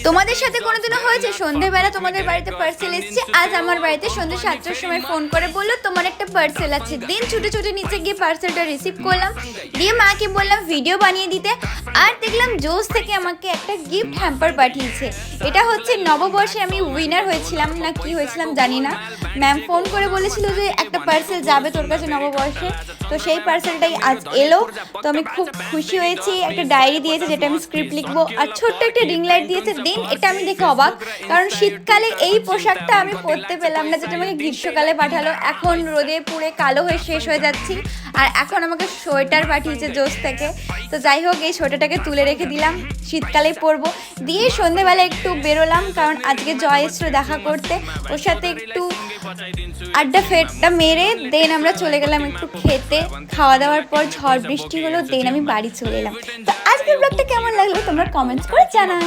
তোমাদের সাথে কোনোদিনও হয়েছে সন্ধ্যেবেলা তোমাদের বাড়িতে পার্সেল এসছে? আজ আমার বাড়িতে সন্ধ্যে 7টার সময় ফোন করে বললো তোমার একটা পার্সেল আছে। দিন ছুটে ছুটে নিচে গিয়ে পার্সেলটা রিসিভ করলাম, দিয়ে মাকে বললাম ভিডিও বানিয়ে দিতে। আর দেখলাম জোস থেকে আমাকে একটা গিফট হ্যাম্পার পাঠিয়েছে। এটা হচ্ছে নববর্ষে আমি উইনার হয়েছিলাম না কি হয়েছিলাম জানি না, ম্যাম ফোন করে বলেছিল যে একটা পার্সেল যাবে তোর কাছে নববর্ষে, তো সেই পার্সেলটাই আজ এলো। তো আমি খুব খুশি হয়েছি। একটা ডায়েরি দিয়েছে যেটা আমি স্ক্রিপ্ট লিখবো, আর ছোট্ট একটা রিং লাইট দিয়েছে। দিন এটা আমি দেখে অবাক, কারণ শীতকালে এই পোশাকটা আমি পরতে পেলাম না, যেটা আমাকে গ্রীষ্মকালে পাঠালো। এখন রোদে পুড়ে কালো হয়ে শেষ হয়ে যাচ্ছি, আর এখন আমাকে সোয়েটার পাঠিয়েছে জোস থেকে। তো যাই হোক, এই সোয়েটারটাকে তুলে রেখে দিলাম, শীতকালেই পরবো। দিয়ে সন্ধেবেলা একটু বেরোলাম, কারণ আজকে জয় এসেছিল দেখা করতে, ওর সাথে একটু আড্ডা ফেটটা মেরে দেন আমরা চলে গেলাম একটু খেতে। খাওয়া দাওয়ার পর ঝড় বৃষ্টি হলো, দেন আমি বাড়ি চলে এলাম। তো আজকের ব্লগটা কেমন লাগলো তোমরা কমেন্টস করে জানাও।